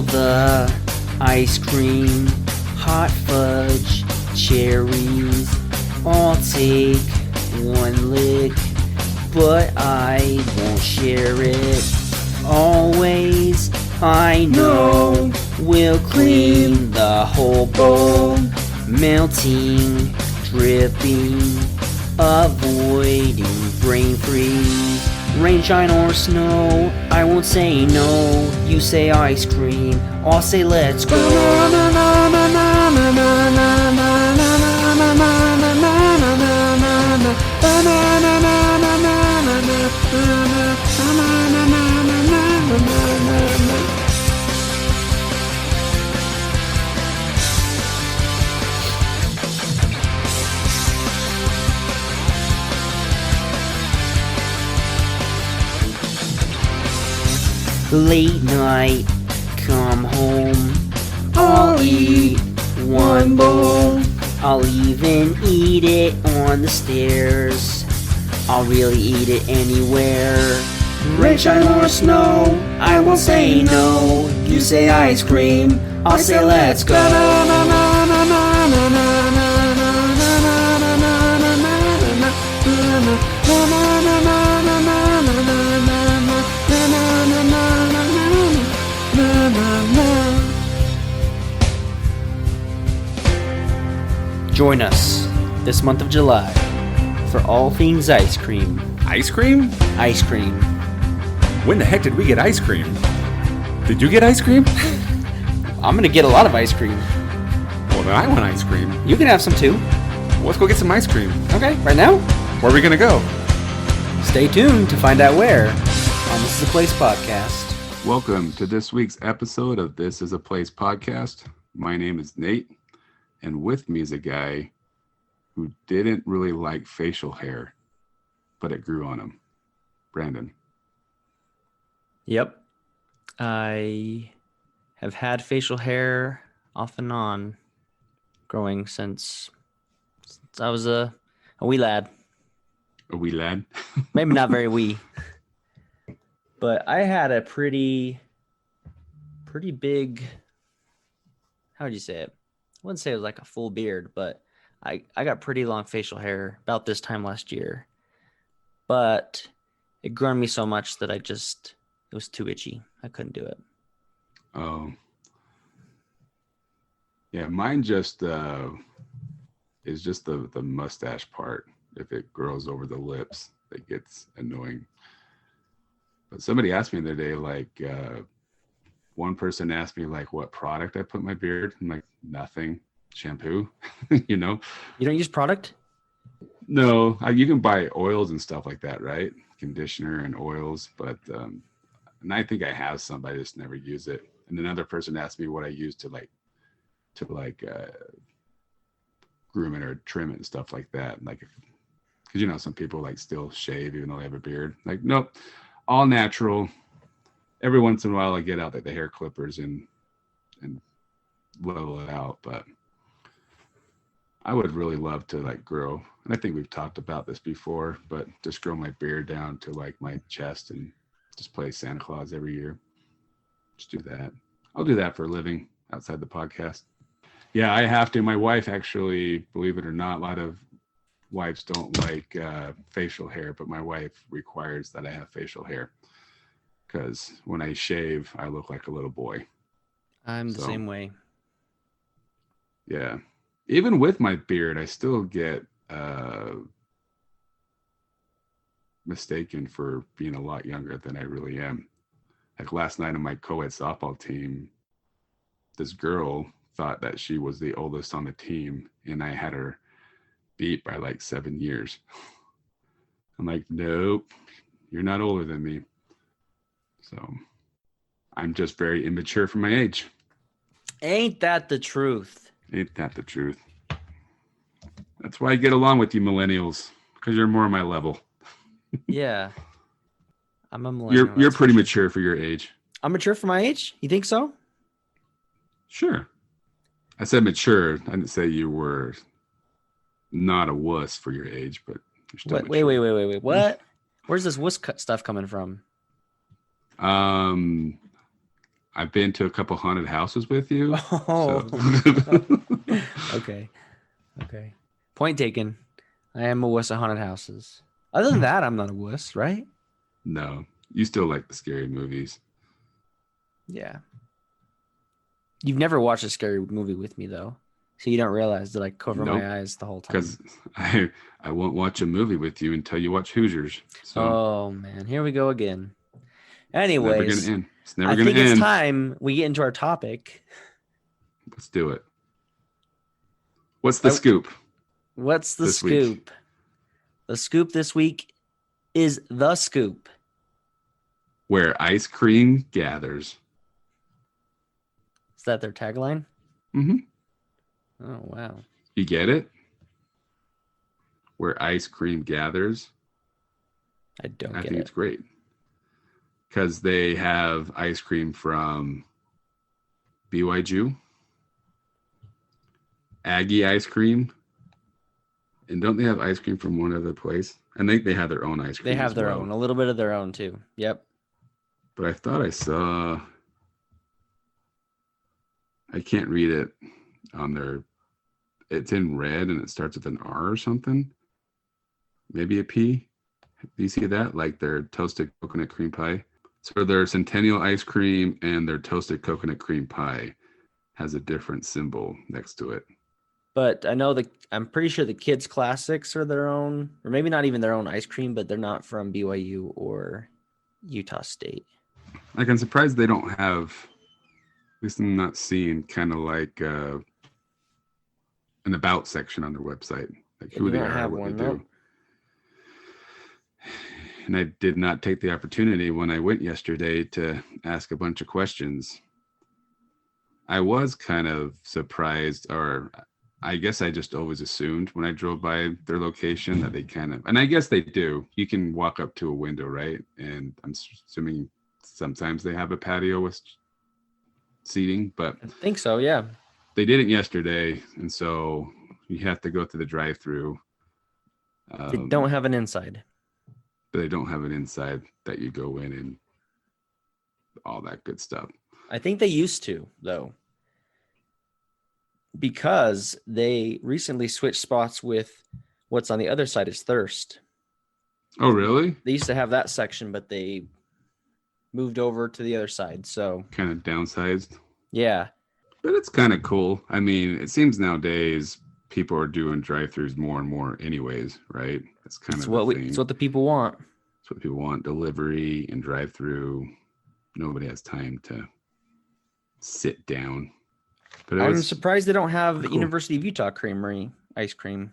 the ice cream, hot fudge, cherries. I'll take one lick, but I won't share it. Always, I know, we'll clean the whole bowl. Melting, dripping, avoiding brain freeze. Rain, shine, or snow, I won't say no. You say ice cream, I'll say let's go. Late night, come home, I'll eat one bowl. I'll even eat it on the stairs. I'll really eat it anywhere. Rain, shine, or snow, I won't say no. You say ice cream, I'll say let's go. Join us this month of July for all things ice cream. Ice cream? Ice cream. When the heck did we get ice cream? Did you get ice cream? I'm gonna get a lot of ice cream. Well, then I want ice cream. You can have some too. Let's go get some ice cream. Okay, right now? Where are we gonna go? Stay tuned to find out where on This Is a Place podcast. Welcome to this week's episode of This Is a Place podcast. My name is Nate, and with me is a guy who didn't really like facial hair, but it grew on him. Brandon. Yep. I have had facial hair off and on growing since I was a wee lad. A wee lad? Maybe not very wee. But I had a pretty big, how would you say it? I wouldn't say it was like a full beard, but I got pretty long facial hair about this time last year. But it grew on me so much that it was too itchy. I couldn't do it. Oh. Yeah, mine just is just the mustache part. If it grows over the lips, it gets annoying. But somebody asked me the other day, like, one person asked me, like, what product I put in my beard. I'm like, nothing. Shampoo, you know? You don't use product? No, you can buy oils and stuff like that, right? Conditioner and oils. But, and I think I have some, but I just never use it. And another person asked me what I use to groom it or trim it and stuff like that. Like, because, you know, some people like still shave even though they have a beard. Like, nope. All natural. Every once in a while I get out like the hair clippers and level it out, but I would really love to like grow, and I think we've talked about this before, but just grow my beard down to like my chest and just play Santa Claus every year. Just do that. I'll do that for a living outside the podcast. Yeah, I have to. My wife actually, believe it or not, a lot of wives don't like facial hair, but my wife requires that I have facial hair because when I shave, I look like a little boy. I'm the same way. Yeah. Even with my beard, I still get mistaken for being a lot younger than I really am. Like last night on my co-ed softball team, this girl thought that she was the oldest on the team, and I had her beat by like 7 years. I'm like, nope, you're not older than me. So I'm just very immature for my age. Ain't that the truth? Ain't that the truth? That's why I get along with you millennials, because you're more my level. Yeah. I'm a millennial. You're pretty mature for your age. I'm mature for my age? You think so? Sure. I said mature. I didn't say you were not a wuss for your age, but you're still wait. What? Where's this wuss stuff coming from? I I've been to a couple haunted houses with you. Oh, So okay. Okay. Point taken. I am a wuss at haunted houses. Other than that, I'm not a wuss, right? no, you still like the scary movies. Yeah. You've never watched a scary movie with me, though. So you don't realize that I cover Nope, my eyes the whole time. because I won't watch a movie with you until you watch Hoosiers. So Oh, man. Here we go again. it's never gonna Anyways, end. It's never I gonna think it's end. time we get into our topic. Let's do it. What's the scoop What's the this week? scoop? The scoop this week is the scoop. Where ice cream gathers. Is that their tagline? Mm-hmm. Oh, wow. You get it? Where ice cream gathers. I don't I get think it. it's great because they have ice cream from BYU, Aggie ice cream, and don't they have ice cream from one other place? I think they have their own ice cream. They have as their well. own, a little bit of their own too. Yep. But I thought I saw. I can't read it on their. It's in red and it starts with an R or something. Maybe a P. Do you see that? Like their toasted coconut cream pie. So their Centennial ice cream and their toasted coconut cream pie has a different symbol next to it. But I know I'm pretty sure the kids classics are their own, or maybe not even their own ice cream, but they're not from BYU or Utah State. Like I'm surprised they don't have. At least I'm not seeing kind of like an about section on their website, like who they are, what they do. And I did not take the opportunity when I went yesterday to ask a bunch of questions. I was kind of surprised, or I guess I just always assumed when I drove by their location that they kind of, and I guess they do. You can walk up to a window, right? And I'm assuming sometimes they have a patio with seating, but I think so, yeah. They did it yesterday, and so you have to go through the drive-through. They don't have an inside. But they don't have an inside that you go in and all that good stuff. I think they used to, though, because they recently switched spots with what's on the other side is Thirst. Oh, really? They used to have that section, but they moved over to the other side. So kind of downsized. Yeah. But it's kind of cool. I mean, it seems nowadays people are doing drive-thrus more and more anyways, right? That's kind of the thing. It's what the people want. It's what people want. Delivery and drive-through. Nobody has time to sit down. But I'm surprised they don't have University of Utah Creamery ice cream.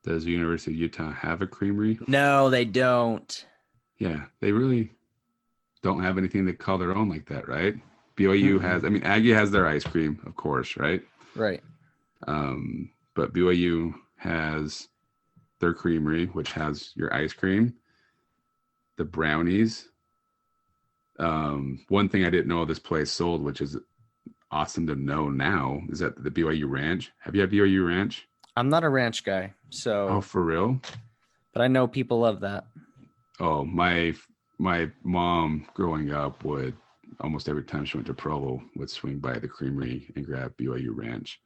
Does University of Utah have a creamery? No, they don't. Yeah, they really don't have anything to call their own like that, right? BYU has, I mean, Aggie has their ice cream, of course, right? Right. But BYU has their creamery, which has your ice cream, the brownies. One thing I didn't know this place sold, which is awesome to know now, is that the BYU Ranch. Have you had BYU Ranch? I'm not a ranch guy, so. Oh, for real? But I know people love that. Oh, my mom growing up would almost every time she went to Provo would swing by the creamery and grab BYU Ranch.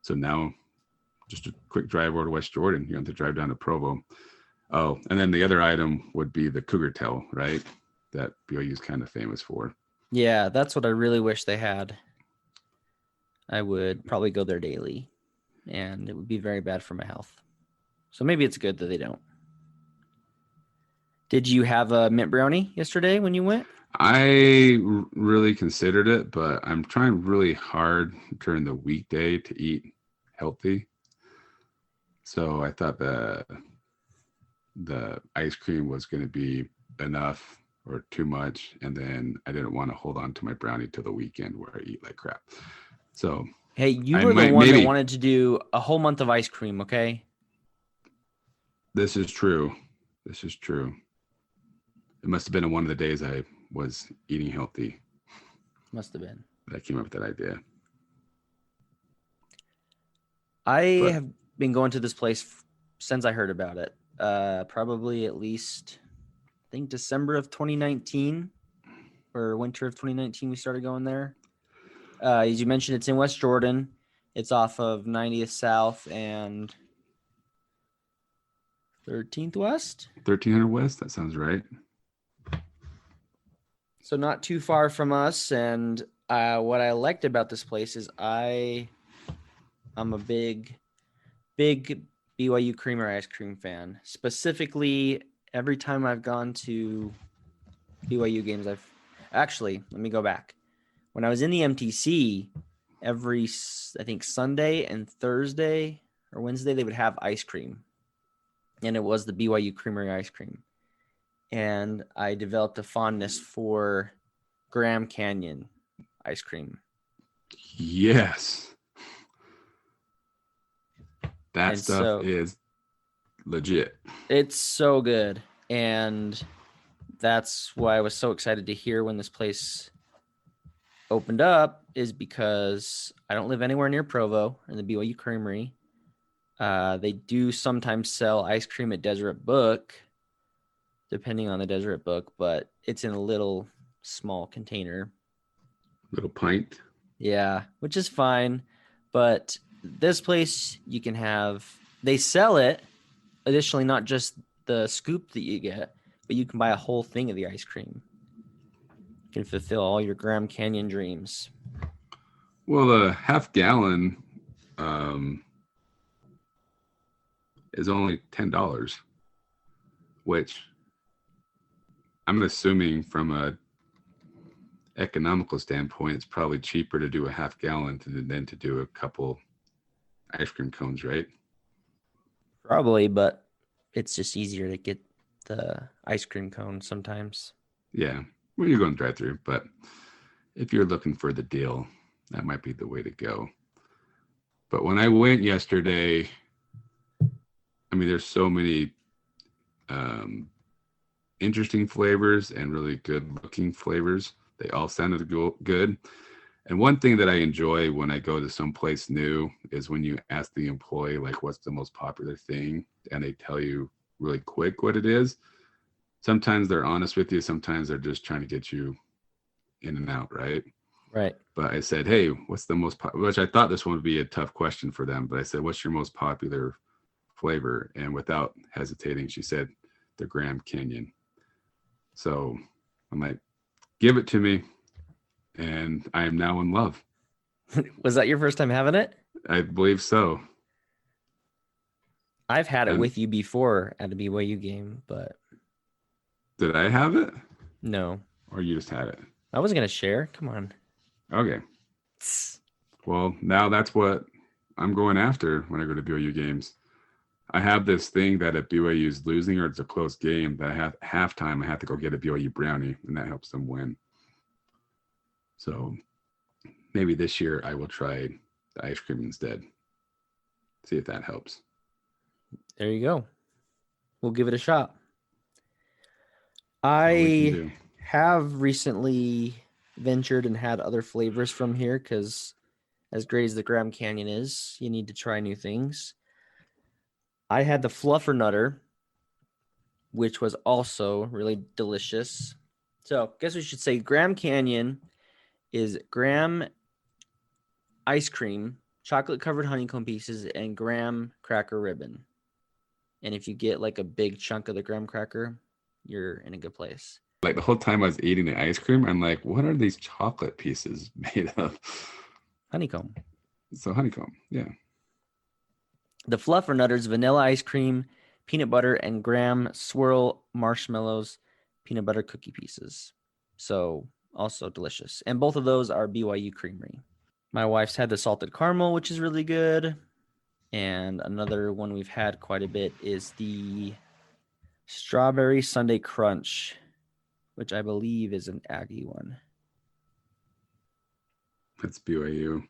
So now just a quick drive over to West Jordan. You don't have to drive down to Provo. Oh, and then the other item would be the Cougar Tail, right? That BYU is kind of famous for. Yeah, that's what I really wish they had. I would probably go there daily, and it would be very bad for my health. So maybe it's good that they don't. Did you have a mint brownie yesterday when you went? I really considered it, but I'm trying really hard during the weekday to eat healthy. So I thought the ice cream was going to be enough or too much. And then I didn't want to hold on to my brownie till the weekend where I eat like crap. So hey, you were the one that wanted to do a whole month of ice cream, okay? This is true. This is true. It must have been one of the days I was eating healthy. Must have been. I came up with that idea. I have been going to this place since I heard about it. Probably at least, I think, December of 2019. or winter of 2019, we started going there. As you mentioned, it's in West Jordan. It's off of 90th South and 13th West. 1300 West. That sounds right. So not too far from us. And what I liked about this place is I'm a big BYU Creamer ice cream fan. Specifically, every time I've gone to BYU games, let me go back. When I was in the MTC, every, I think, Sunday and Thursday or Wednesday, they would have ice cream. And it was the BYU Creamery ice cream. And I developed a fondness for Graham Canyon ice cream. Yes. That And stuff is legit. It's so good. And that's why I was so excited to hear when this place opened up, is because I don't live anywhere near Provo in the BYU Creamery. They do sometimes sell ice cream at Deseret Book, depending on the Deseret Book, but it's in a little small container. Little pint. Yeah, which is fine. But this place, you can have, they sell it, additionally, not just the scoop that you get, but you can buy a whole thing of the ice cream. You can fulfill all your Graham Canyon dreams. Well, the half gallon is only $10, which I'm assuming from a economical standpoint, it's probably cheaper to do a half gallon than to do a couple ice cream cones, right? Probably, but it's just easier to get the ice cream cone sometimes. Yeah, when you're going drive-through, but if you're looking for the deal, that might be the way to go. But when I went yesterday, I mean, there's so many interesting flavors and really good-looking flavors. They all sounded good. And one thing that I enjoy when I go to someplace new is when you ask the employee, like, what's the most popular thing? And they tell you really quick what it is. Sometimes they're honest with you. Sometimes they're just trying to get you in and out, right? Right. But I said, hey, what's the most popular? Which I thought this one would be a tough question for them. But I said, what's your most popular flavor? And without hesitating, she said, the Graham Canyon. So I'm like, give it to me. And I am now in love. Was that your first time having it? I believe so. I've had it with you before at a BYU game, but did I have it? No. Or you just had it? I wasn't going to share. Come on. Okay. Well, now that's what I'm going after when I go to BYU games. I have this thing that if BYU is losing or it's a close game, that I have halftime, I have to go get a BYU brownie, and that helps them win. So maybe this year I will try the ice cream instead. See if that helps. There you go. We'll give it a shot. I have recently ventured and had other flavors from here because as great as the Graham Canyon is, you need to try new things. I had the Fluffernutter, which was also really delicious. So I guess we should say Graham Canyon is Graham ice cream, chocolate-covered honeycomb pieces, and Graham cracker ribbon. And if you get like a big chunk of the Graham cracker, you're in a good place. Like the whole time I was eating the ice cream, I'm like, what are these chocolate pieces made of? Honeycomb. So honeycomb, yeah. The Fluffernutters, vanilla ice cream, peanut butter, and Graham swirl marshmallows, peanut butter cookie pieces. So also delicious. And both of those are BYU Creamery. My wife's had the salted caramel, which is really good. And another one we've had quite a bit is the strawberry Sundae crunch, which I believe is an Aggie one. That's BYU.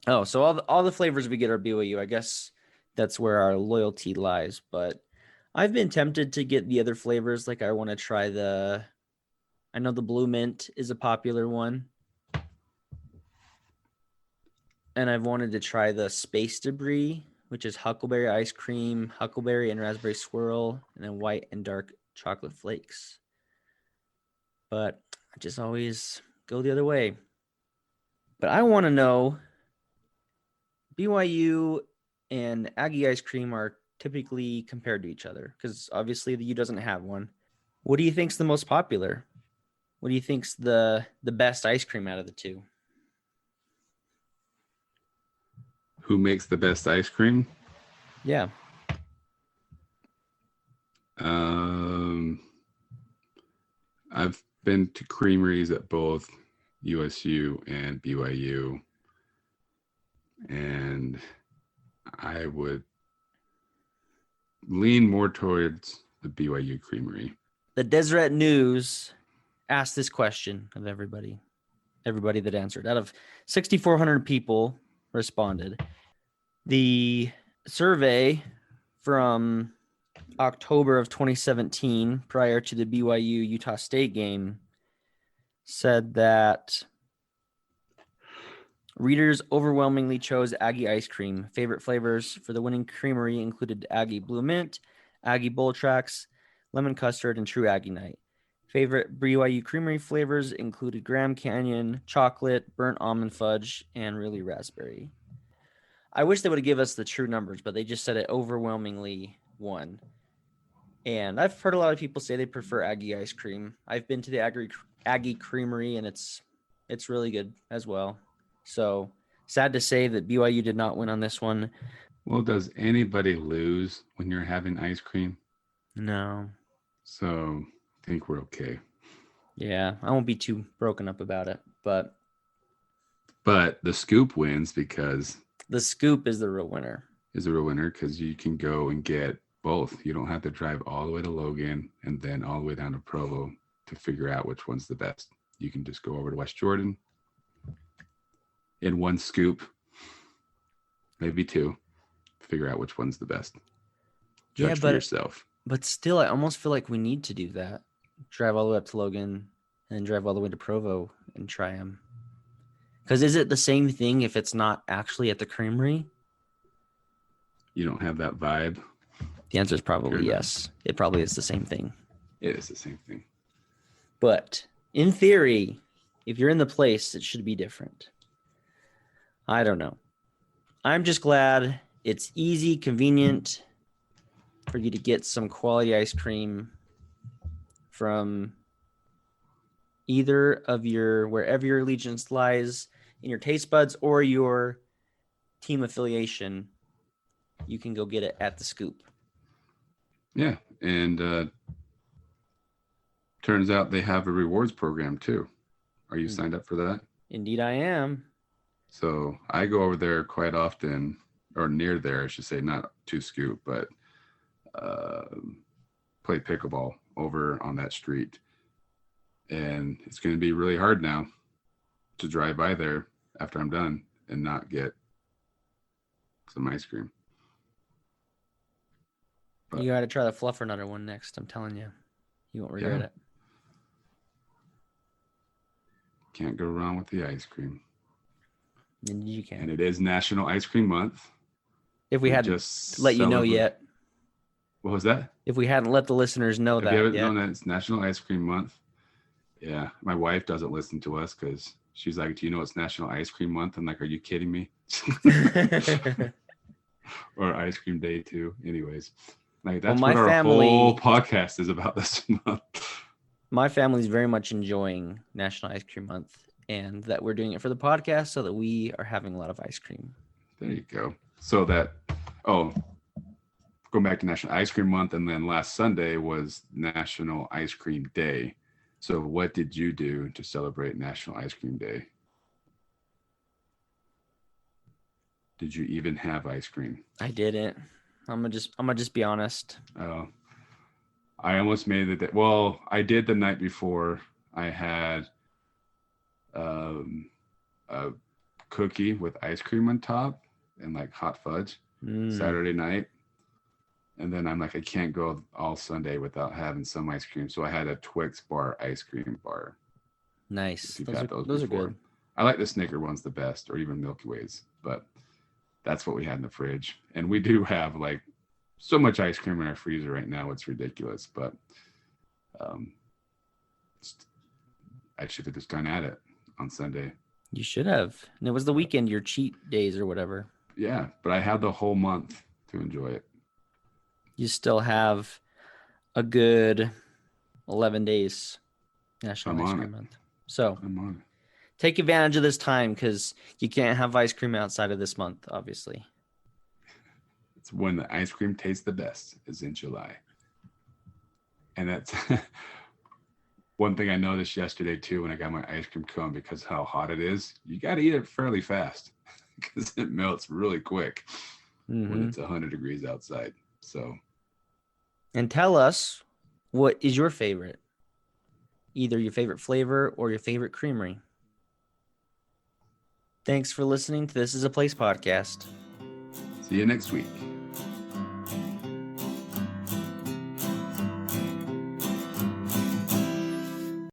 Oh, so all the flavors we get are BYU. I guess that's where our loyalty lies. But I've been tempted to get the other flavors. Like I want to try I know the blue mint is a popular one. And I've wanted to try the space debris, which is huckleberry ice cream, huckleberry and raspberry swirl, and then white and dark chocolate flakes. But I just always go the other way. But I want to know, BYU and Aggie ice cream are typically compared to each other because obviously the U doesn't have one. What do you think's the most popular? What do you think's the best ice cream out of the two? Who makes the best ice cream? Yeah. I've been to creameries at both USU and BYU, and I would lean more towards the BYU creamery. The Deseret News asked this question of everybody that answered. Out of 6,400 people responded. The survey from October of 2017, prior to the BYU Utah State game, said that readers overwhelmingly chose Aggie ice cream. Favorite flavors for the winning creamery included Aggie Blue Mint, Aggie Bowl Tracks, Lemon Custard, and True Aggie Night. Favorite BYU creamery flavors included Graham Canyon, chocolate, burnt almond fudge, and really raspberry. I wish they would give us the true numbers, but they just said it overwhelmingly won. And I've heard a lot of people say they prefer Aggie ice cream. I've been to the Aggie Creamery, and it's really good as well. So sad to say that BYU did not win on this one. Well, does anybody lose when you're having ice cream? No. So I think we're okay. Yeah, I won't be too broken up about it, but the scoop wins because the scoop is the real winner. Is a real winner because you can go and get both. You don't have to drive all the way to Logan and then all the way down to Provo to figure out which one's the best. You can just go over to West Jordan in one scoop, maybe two, figure out which one's the best. Judge for yourself. But still, I almost feel like we need to do that. Drive all the way up to Logan and then drive all the way to Provo and try them. Because is it the same thing if it's not actually at the creamery? You don't have that vibe? The answer is probably yes. It probably is the same thing. It is the same thing. But in theory, if you're in the place, it should be different. I don't know. I'm just glad it's easy, convenient for you to get some quality ice cream from either of wherever your allegiance lies in your taste buds or your team affiliation. You can go get it at the Scoop. Yeah, and turns out they have a rewards program too. Are you signed up for that? Indeed, I am. So I go over there quite often, or near there, I should say, not to Scoop, but play pickleball over on that street. And it's going to be really hard now to drive by there after I'm done and not get some ice cream. But you got to try the Fluffernutter one next. I'm telling you, you won't regret it. Can't go wrong with the ice cream. Indeed you can. And it is National Ice Cream Month. If we hadn't just let you know yet. What was that? If we hadn't let the listeners know that. If you haven't known that it's National Ice Cream Month. Yeah, my wife doesn't listen to us because she's like, "Do you know it's National Ice Cream Month?" I'm like, "Are you kidding me?" Or Ice Cream Day too. Anyways, like that's what our whole podcast is about this month. My family's very much enjoying National Ice Cream Month, and that we're doing it for the podcast so that we are having a lot of ice cream. There you go. So that, going back to National Ice Cream Month, and then last Sunday was National Ice Cream Day. So what did you do to celebrate National Ice Cream Day? Did you even have ice cream? I didn't. I'm gonna just be honest. Oh, I almost made the day. Well, I did the night before. I had a cookie with ice cream on top and like hot fudge Saturday night. And then I'm like, I can't go all Sunday without having some ice cream. So I had a Twix bar ice cream bar. Nice. Those are good. I like the Snicker ones the best, or even Milky Ways, but that's what we had in the fridge. And we do have like so much ice cream in our freezer right now. It's ridiculous, but I should have just gone at it on Sunday. You should have. And it was the weekend, your cheat days or whatever. Yeah, but I had the whole month to enjoy it. You still have a good 11 days National I'm Ice on Cream it. Month. So I'm on it. take advantage of this time because you can't have ice cream outside of this month, obviously. It's when the ice cream tastes the best is in July. And that's one thing I noticed yesterday too when I got my ice cream cone, because how hot it is. You got to eat it fairly fast because it melts really quick when it's 100 degrees outside. So, and tell us, what is your favorite? Either your favorite flavor or your favorite creamery. Thanks for listening to This Is a Place podcast. see you next week.